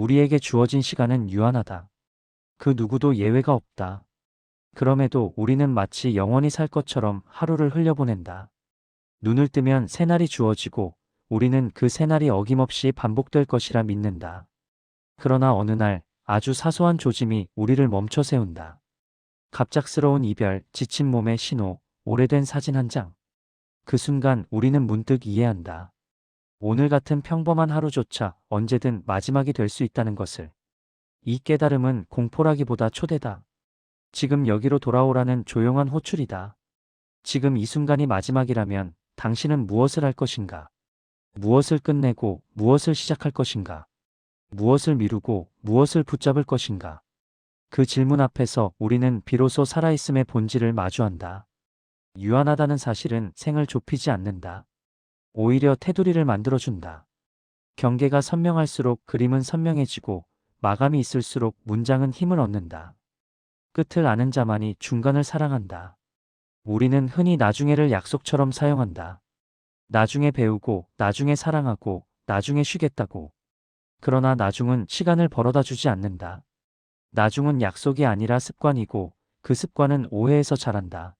우리에게 주어진 시간은 유한하다. 그 누구도 예외가 없다. 그럼에도 우리는 마치 영원히 살 것처럼 하루를 흘려보낸다. 눈을 뜨면 새날이 주어지고 우리는 그 새날이 어김없이 반복될 것이라 믿는다. 그러나 어느 날 아주 사소한 조짐이 우리를 멈춰 세운다. 갑작스러운 이별, 지친 몸의 신호, 오래된 사진 한 장. 그 순간 우리는 문득 이해한다. 오늘 같은 평범한 하루조차 언제든 마지막이 될 수 있다는 것을. 이 깨달음은 공포라기보다 초대다. 지금 여기로 돌아오라는 조용한 호출이다. 지금 이 순간이 마지막이라면 당신은 무엇을 할 것인가? 무엇을 끝내고 무엇을 시작할 것인가? 무엇을 미루고 무엇을 붙잡을 것인가? 그 질문 앞에서 우리는 비로소 살아있음의 본질을 마주한다. 유한하다는 사실은 생을 좁히지 않는다. 오히려 테두리를 만들어준다. 경계가 선명할수록 그림은 선명해지고 마감이 있을수록 문장은 힘을 얻는다. 끝을 아는 자만이 중간을 사랑한다. 우리는 흔히 나중에를 약속처럼 사용한다. 나중에 배우고, 나중에 사랑하고, 나중에 쉬겠다고. 그러나 나중은 시간을 벌어다 주지 않는다. 나중은 약속이 아니라 습관이고 그 습관은 오해에서 자란다.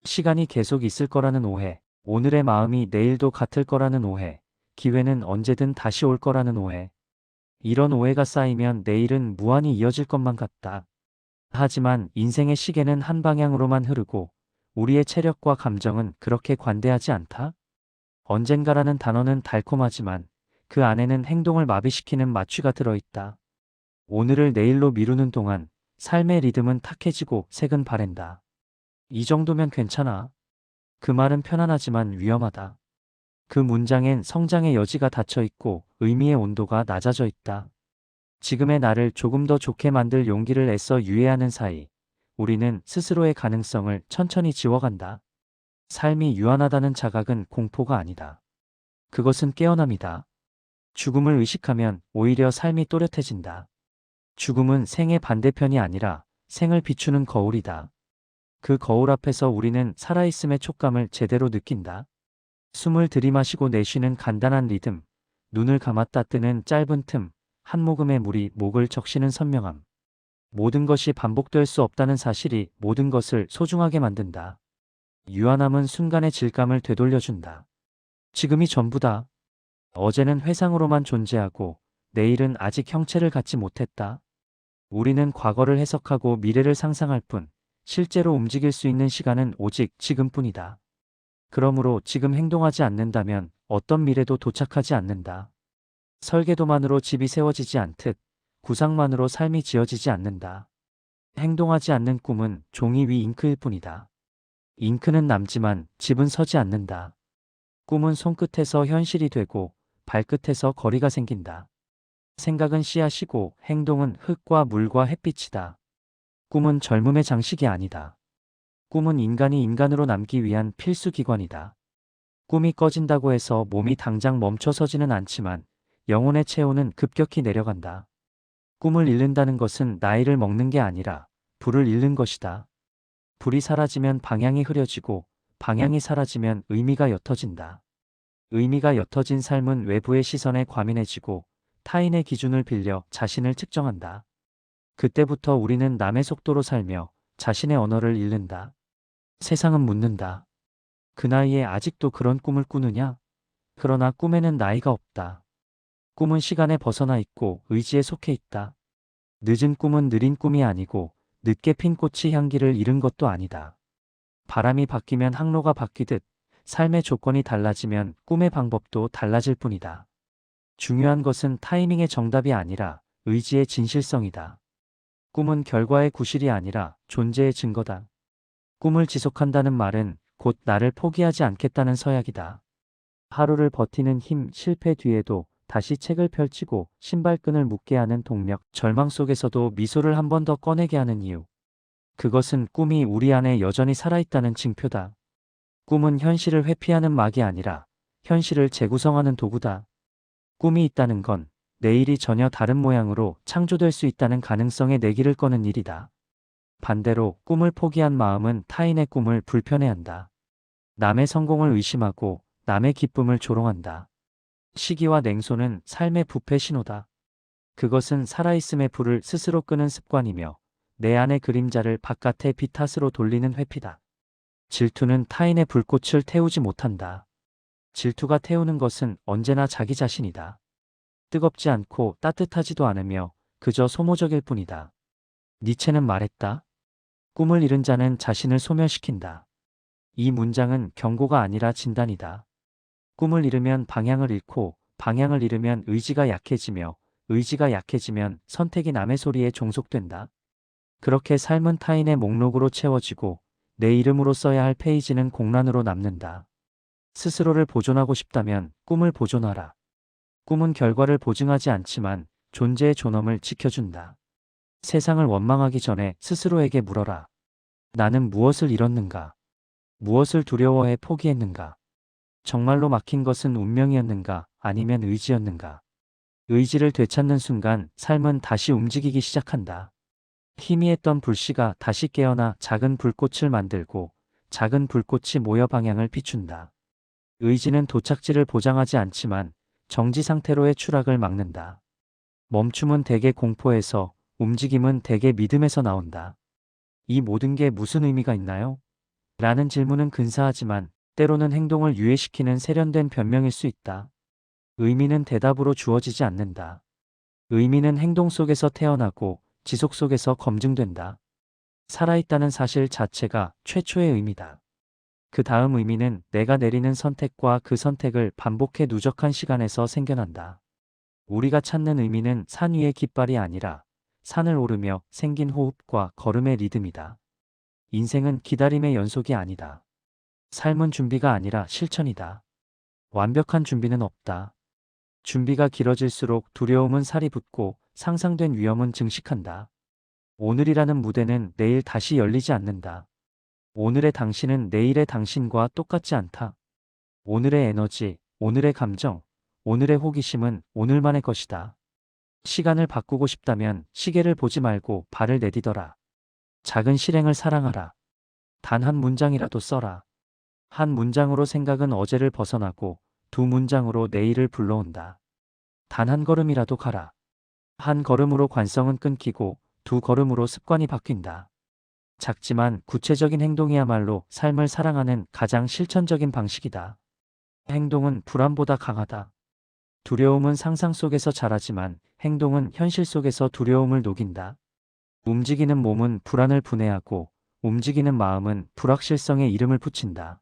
시간이 계속 있을 거라는 오해, 오늘의 마음이 내일도 같을 거라는 오해, 기회는 언제든 다시 올 거라는 오해. 이런 오해가 쌓이면 내일은 무한히 이어질 것만 같다. 하지만 인생의 시계는 한 방향으로만 흐르고 우리의 체력과 감정은 그렇게 관대하지 않다. 언젠가라는 단어는 달콤하지만 그 안에는 행동을 마비시키는 마취가 들어있다. 오늘을 내일로 미루는 동안 삶의 리듬은 탁해지고 색은 바랜다. 이 정도면 괜찮아. 그 말은 편안하지만 위험하다. 그 문장엔 성장의 여지가 닫혀 있고 의미의 온도가 낮아져 있다. 지금의 나를 조금 더 좋게 만들 용기를 애써 유예하는 사이 우리는 스스로의 가능성을 천천히 지워간다. 삶이 유한하다는 자각은 공포가 아니다. 그것은 깨어남이다. 죽음을 의식하면 오히려 삶이 또렷해진다. 죽음은 생의 반대편이 아니라 생을 비추는 거울이다. 그 거울 앞에서 우리는 살아있음의 촉감을 제대로 느낀다. 숨을 들이마시고 내쉬는 간단한 리듬, 눈을 감았다 뜨는 짧은 틈, 한 모금의 물이 목을 적시는 선명함. 모든 것이 반복될 수 없다는 사실이 모든 것을 소중하게 만든다. 유한함은 순간의 질감을 되돌려준다. 지금이 전부다. 어제는 회상으로만 존재하고 내일은 아직 형체를 갖지 못했다. 우리는 과거를 해석하고 미래를 상상할 뿐 실제로 움직일 수 있는 시간은 오직 지금뿐이다. 그러므로 지금 행동하지 않는다면 어떤 미래도 도착하지 않는다. 설계도만으로 집이 세워지지 않듯 구상만으로 삶이 지어지지 않는다. 행동하지 않는 꿈은 종이 위 잉크일 뿐이다. 잉크는 남지만 집은 서지 않는다. 꿈은 손끝에서 현실이 되고 발끝에서 거리가 생긴다. 생각은 씨앗이고 행동은 흙과 물과 햇빛이다. 꿈은 젊음의 장식이 아니다. 꿈은 인간이 인간으로 남기 위한 필수 기관이다. 꿈이 꺼진다고 해서 몸이 당장 멈춰서지는 않지만 영혼의 체온은 급격히 내려간다. 꿈을 잃는다는 것은 나이를 먹는 게 아니라 불을 잃는 것이다. 불이 사라지면 방향이 흐려지고 방향이 사라지면 의미가 옅어진다. 의미가 옅어진 삶은 외부의 시선에 과민해지고 타인의 기준을 빌려 자신을 측정한다. 그때부터 우리는 남의 속도로 살며 자신의 언어를 잃는다. 세상은 묻는다. 그 나이에 아직도 그런 꿈을 꾸느냐? 그러나 꿈에는 나이가 없다. 꿈은 시간에 벗어나 있고 의지에 속해 있다. 늦은 꿈은 느린 꿈이 아니고 늦게 핀 꽃이 향기를 잃은 것도 아니다. 바람이 바뀌면 항로가 바뀌듯 삶의 조건이 달라지면 꿈의 방법도 달라질 뿐이다. 중요한 것은 타이밍의 정답이 아니라 의지의 진실성이다. 꿈은 결과의 구실이 아니라 존재의 증거다. 꿈을 지속한다는 말은 곧 나를 포기하지 않겠다는 서약이다. 하루를 버티는 힘, 실패 뒤에도 다시 책을 펼치고 신발끈을 묶게 하는 동력, 절망 속에서도 미소를 한 번 더 꺼내게 하는 이유. 그것은 꿈이 우리 안에 여전히 살아있다는 징표다. 꿈은 현실을 회피하는 막이 아니라 현실을 재구성하는 도구다. 꿈이 있다는 건 내일이 전혀 다른 모양으로 창조될 수 있다는 가능성에 내기를 거는 일이다. 반대로 꿈을 포기한 마음은 타인의 꿈을 불편해한다. 남의 성공을 의심하고 남의 기쁨을 조롱한다. 시기와 냉소는 삶의 부패 신호다. 그것은 살아있음의 불을 스스로 끄는 습관이며 내 안의 그림자를 바깥의 빛탓으로 돌리는 회피다. 질투는 타인의 불꽃을 태우지 못한다. 질투가 태우는 것은 언제나 자기 자신이다. 뜨겁지 않고 따뜻하지도 않으며 그저 소모적일 뿐이다. 니체는 말했다. 꿈을 잃은 자는 자신을 소멸시킨다. 이 문장은 경고가 아니라 진단이다. 꿈을 잃으면 방향을 잃고 방향을 잃으면 의지가 약해지며 의지가 약해지면 선택이 남의 소리에 종속된다. 그렇게 삶은 타인의 목록으로 채워지고 내 이름으로 써야 할 페이지는 공란으로 남는다. 스스로를 보존하고 싶다면 꿈을 보존하라. 꿈은 결과를 보증하지 않지만 존재의 존엄을 지켜준다. 세상을 원망하기 전에 스스로에게 물어라. 나는 무엇을 잃었는가? 무엇을 두려워해 포기했는가? 정말로 막힌 것은 운명이었는가? 아니면 의지였는가? 의지를 되찾는 순간 삶은 다시 움직이기 시작한다. 희미했던 불씨가 다시 깨어나 작은 불꽃을 만들고 작은 불꽃이 모여 방향을 비춘다. 의지는 도착지를 보장하지 않지만 정지 상태로의 추락을 막는다. 멈춤은 대개 공포에서, 움직임은 대개 믿음에서 나온다. 이 모든 게 무슨 의미가 있나요? 라는 질문은 근사하지만 때로는 행동을 유예시키는 세련된 변명일 수 있다. 의미는 대답으로 주어지지 않는다. 의미는 행동 속에서 태어나고 지속 속에서 검증된다. 살아있다는 사실 자체가 최초의 의미다. 그 다음 의미는 내가 내리는 선택과 그 선택을 반복해 누적한 시간에서 생겨난다. 우리가 찾는 의미는 산 위의 깃발이 아니라 산을 오르며 생긴 호흡과 걸음의 리듬이다. 인생은 기다림의 연속이 아니다. 삶은 준비가 아니라 실천이다. 완벽한 준비는 없다. 준비가 길어질수록 두려움은 살이 붙고 상상된 위험은 증식한다. 오늘이라는 무대는 내일 다시 열리지 않는다. 오늘의 당신은 내일의 당신과 똑같지 않다. 오늘의 에너지, 오늘의 감정, 오늘의 호기심은 오늘만의 것이다. 시간을 바꾸고 싶다면 시계를 보지 말고 발을 내디뎌라. 작은 실행을 사랑하라. 단 한 문장이라도 써라. 한 문장으로 생각은 어제를 벗어나고 두 문장으로 내일을 불러온다. 단 한 걸음이라도 가라. 한 걸음으로 관성은 끊기고 두 걸음으로 습관이 바뀐다. 작지만 구체적인 행동이야말로 삶을 사랑하는 가장 실천적인 방식이다. 행동은 불안보다 강하다. 두려움은 상상 속에서 자라지만 행동은 현실 속에서 두려움을 녹인다. 움직이는 몸은 불안을 분해하고 움직이는 마음은 불확실성에 이름을 붙인다.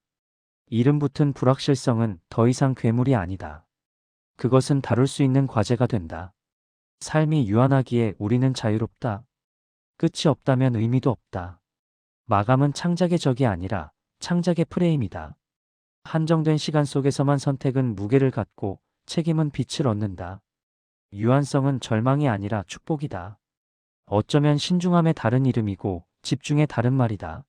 이름 붙은 불확실성은 더 이상 괴물이 아니다. 그것은 다룰 수 있는 과제가 된다. 삶이 유한하기에 우리는 자유롭다. 끝이 없다면 의미도 없다. 마감은 창작의 적이 아니라 창작의 프레임이다. 한정된 시간 속에서만 선택은 무게를 갖고 책임은 빛을 얻는다. 유한성은 절망이 아니라 축복이다. 어쩌면 신중함의 다른 이름이고 집중의 다른 말이다.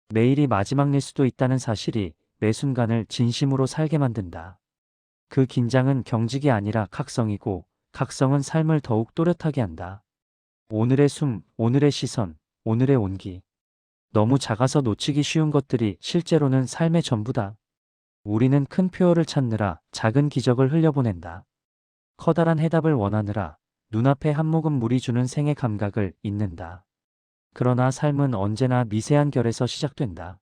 매일이 마지막일 수도 있다는 사실이 매 순간을 진심으로 살게 만든다. 그 긴장은 경직이 아니라 각성이고 각성은 삶을 더욱 또렷하게 한다. 오늘의 숨, 오늘의 시선, 오늘의 온기. 너무 작아서 놓치기 쉬운 것들이 실제로는 삶의 전부다. 우리는 큰 표어를 찾느라 작은 기적을 흘려보낸다. 커다란 해답을 원하느라 눈앞에 한 모금 물이 주는 생의 감각을 잊는다. 그러나 삶은 언제나 미세한 결에서 시작된다.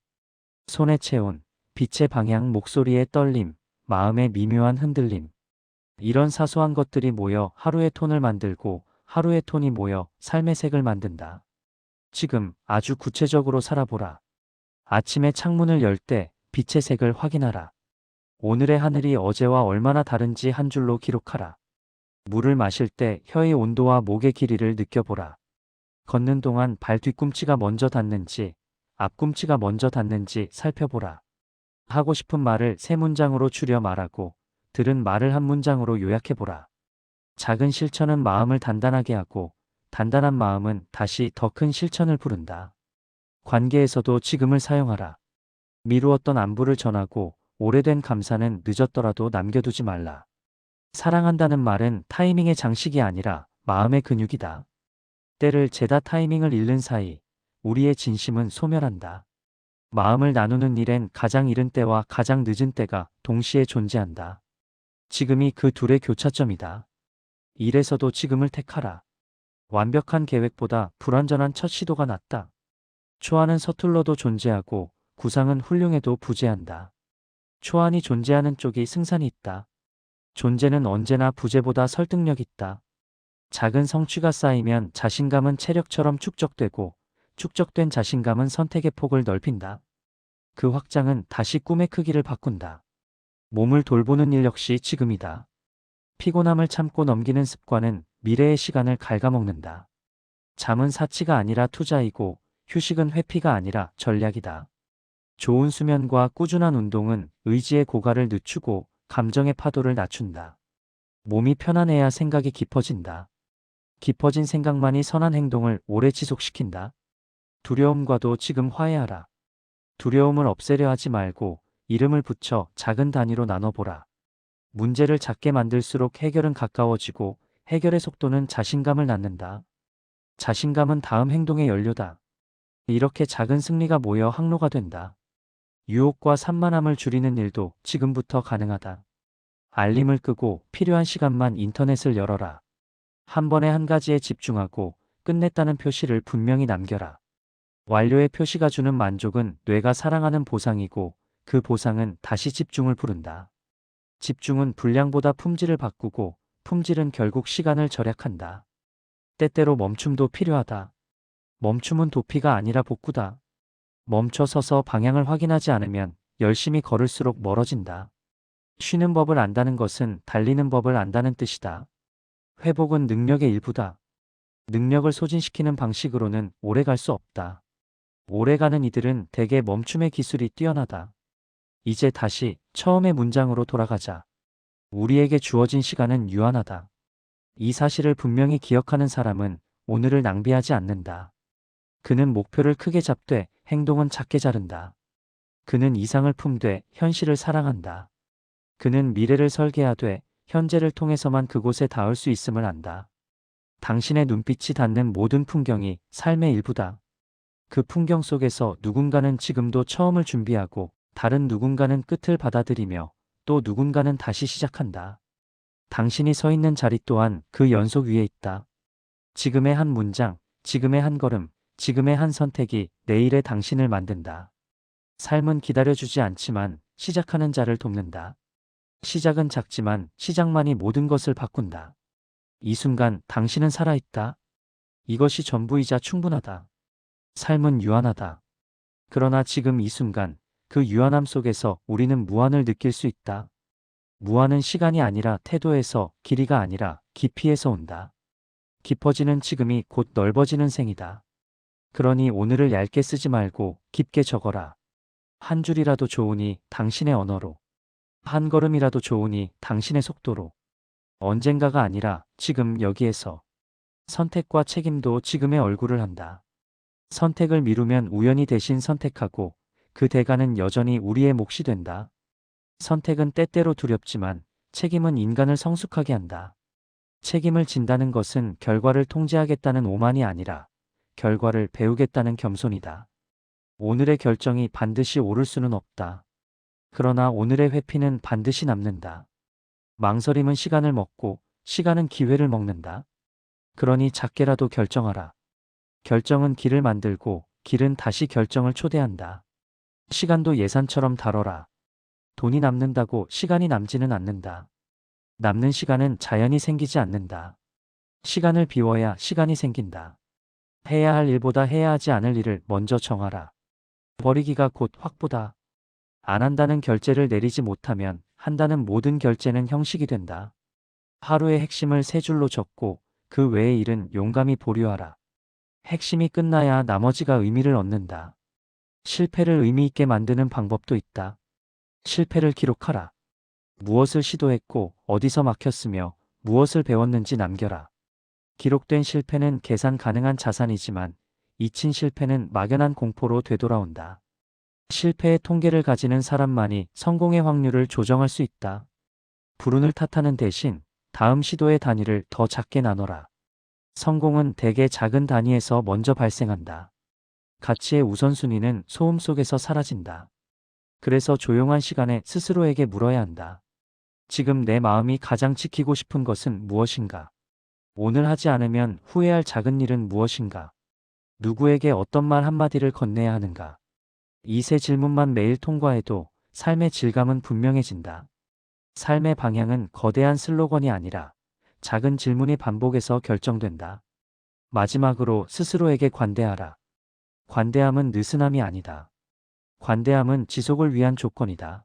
손의 체온, 빛의 방향, 목소리의 떨림, 마음의 미묘한 흔들림. 이런 사소한 것들이 모여 하루의 톤을 만들고 하루의 톤이 모여 삶의 색을 만든다. 지금 아주 구체적으로 살아보라. 아침에 창문을 열 때 빛의 색을 확인하라. 오늘의 하늘이 어제와 얼마나 다른지 한 줄로 기록하라. 물을 마실 때 혀의 온도와 목의 길이를 느껴보라. 걷는 동안 발 뒤꿈치가 먼저 닿는지 앞꿈치가 먼저 닿는지 살펴보라. 하고 싶은 말을 세 문장으로 줄여 말하고 들은 말을 한 문장으로 요약해보라. 작은 실천은 마음을 단단하게 하고 단단한 마음은 다시 더 큰 실천을 부른다. 관계에서도 지금을 사용하라. 미루었던 안부를 전하고 오래된 감사는 늦었더라도 남겨두지 말라. 사랑한다는 말은 타이밍의 장식이 아니라 마음의 근육이다. 때를 재다 타이밍을 잃는 사이 우리의 진심은 소멸한다. 마음을 나누는 일엔 가장 이른 때와 가장 늦은 때가 동시에 존재한다. 지금이 그 둘의 교차점이다. 일에서도 지금을 택하라. 완벽한 계획보다 불완전한 첫 시도가 낫다. 초안은 서툴러도 존재하고 구상은 훌륭해도 부재한다. 초안이 존재하는 쪽이 승산이 있다. 존재는 언제나 부재보다 설득력 있다. 작은 성취가 쌓이면 자신감은 체력처럼 축적되고 축적된 자신감은 선택의 폭을 넓힌다. 그 확장은 다시 꿈의 크기를 바꾼다. 몸을 돌보는 일 역시 지금이다. 피곤함을 참고 넘기는 습관은 미래의 시간을 갉아먹는다. 잠은 사치가 아니라 투자이고 휴식은 회피가 아니라 전략이다. 좋은 수면과 꾸준한 운동은 의지의 고갈을 늦추고 감정의 파도를 낮춘다. 몸이 편안해야 생각이 깊어진다. 깊어진 생각만이 선한 행동을 오래 지속시킨다. 두려움과도 지금 화해하라. 두려움을 없애려 하지 말고 이름을 붙여 작은 단위로 나눠보라. 문제를 작게 만들수록 해결은 가까워지고 해결의 속도는 자신감을 낳는다. 자신감은 다음 행동의 연료다. 이렇게 작은 승리가 모여 항로가 된다. 유혹과 산만함을 줄이는 일도 지금부터 가능하다. 알림을 끄고 필요한 시간만 인터넷을 열어라. 한 번에 한 가지에 집중하고 끝냈다는 표시를 분명히 남겨라. 완료의 표시가 주는 만족은 뇌가 사랑하는 보상이고 그 보상은 다시 집중을 부른다. 집중은 분량보다 품질을 바꾸고 품질은 결국 시간을 절약한다. 때때로 멈춤도 필요하다. 멈춤은 도피가 아니라 복구다. 멈춰 서서 방향을 확인하지 않으면 열심히 걸을수록 멀어진다. 쉬는 법을 안다는 것은 달리는 법을 안다는 뜻이다. 회복은 능력의 일부다. 능력을 소진시키는 방식으로는 오래 갈 수 없다. 오래가는 이들은 대개 멈춤의 기술이 뛰어나다. 이제 다시 처음의 문장으로 돌아가자. 우리에게 주어진 시간은 유한하다. 이 사실을 분명히 기억하는 사람은 오늘을 낭비하지 않는다. 그는 목표를 크게 잡되 행동은 작게 자른다. 그는 이상을 품되 현실을 사랑한다. 그는 미래를 설계하되 현재를 통해서만 그곳에 닿을 수 있음을 안다. 당신의 눈빛이 닿는 모든 풍경이 삶의 일부다. 그 풍경 속에서 누군가는 지금도 처음을 준비하고 다른 누군가는 끝을 받아들이며 또 누군가는 다시 시작한다. 당신이 서 있는 자리 또한 그 연속 위에 있다. 지금의 한 문장, 지금의 한 걸음, 지금의 한 선택이 내일의 당신을 만든다. 삶은 기다려주지 않지만 시작하는 자를 돕는다. 시작은 작지만 시작만이 모든 것을 바꾼다. 이 순간 당신은 살아있다. 이것이 전부이자 충분하다. 삶은 유한하다. 그러나 지금 이 순간 그 유한함 속에서 우리는 무한을 느낄 수 있다. 무한은 시간이 아니라 태도에서, 길이가 아니라 깊이에서 온다. 깊어지는 지금이 곧 넓어지는 생이다. 그러니 오늘을 얇게 쓰지 말고 깊게 적어라. 한 줄이라도 좋으니 당신의 언어로. 한 걸음이라도 좋으니 당신의 속도로. 언젠가가 아니라 지금 여기에서. 선택과 책임도 지금의 얼굴을 한다. 선택을 미루면 우연히 대신 선택하고 그 대가는 여전히 우리의 몫이 된다. 선택은 때때로 두렵지만 책임은 인간을 성숙하게 한다. 책임을 진다는 것은 결과를 통제하겠다는 오만이 아니라 결과를 배우겠다는 겸손이다. 오늘의 결정이 반드시 옳을 수는 없다. 그러나 오늘의 회피는 반드시 남는다. 망설임은 시간을 먹고 시간은 기회를 먹는다. 그러니 작게라도 결정하라. 결정은 길을 만들고 길은 다시 결정을 초대한다. 시간도 예산처럼 다뤄라. 돈이 남는다고 시간이 남지는 않는다. 남는 시간은 자연히 생기지 않는다. 시간을 비워야 시간이 생긴다. 해야 할 일보다 해야 하지 않을 일을 먼저 정하라. 버리기가 곧 확보다. 안 한다는 결제를 내리지 못하면 한다는 모든 결제는 형식이 된다. 하루의 핵심을 세 줄로 적고 그 외의 일은 용감히 보류하라. 핵심이 끝나야 나머지가 의미를 얻는다. 실패를 의미 있게 만드는 방법도 있다. 실패를 기록하라. 무엇을 시도했고 어디서 막혔으며 무엇을 배웠는지 남겨라. 기록된 실패는 계산 가능한 자산이지만 잊힌 실패는 막연한 공포로 되돌아온다. 실패의 통계를 가지는 사람만이 성공의 확률을 조정할 수 있다. 불운을 탓하는 대신 다음 시도의 단위를 더 작게 나눠라. 성공은 대개 작은 단위에서 먼저 발생한다. 가치의 우선순위는 소음 속에서 사라진다. 그래서 조용한 시간에 스스로에게 물어야 한다. 지금 내 마음이 가장 지키고 싶은 것은 무엇인가? 오늘 하지 않으면 후회할 작은 일은 무엇인가? 누구에게 어떤 말 한마디를 건네야 하는가? 이 세 질문만 매일 통과해도 삶의 질감은 분명해진다. 삶의 방향은 거대한 슬로건이 아니라 작은 질문이 반복해서 결정된다. 마지막으로 스스로에게 관대하라. 관대함은 느슨함이 아니다. 관대함은 지속을 위한 조건이다.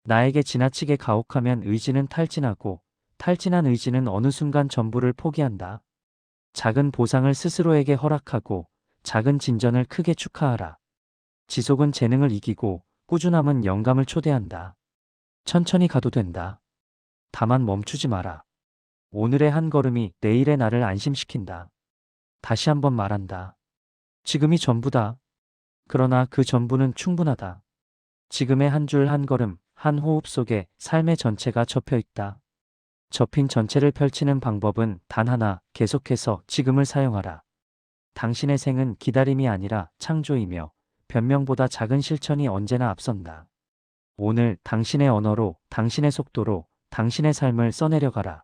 나에게 지나치게 가혹하면 의지는 탈진하고 탈진한 의지는 어느 순간 전부를 포기한다. 작은 보상을 스스로에게 허락하고 작은 진전을 크게 축하하라. 지속은 재능을 이기고 꾸준함은 영감을 초대한다. 천천히 가도 된다. 다만 멈추지 마라. 오늘의 한 걸음이 내일의 나를 안심시킨다. 다시 한번 말한다. 지금이 전부다. 그러나 그 전부는 충분하다. 지금의 한 줄 한 걸음, 한 호흡 속에 삶의 전체가 접혀 있다. 접힌 전체를 펼치는 방법은 단 하나, 계속해서 지금을 사용하라. 당신의 생은 기다림이 아니라 창조이며 변명보다 작은 실천이 언제나 앞선다. 오늘 당신의 언어로, 당신의 속도로, 당신의 삶을 써내려가라.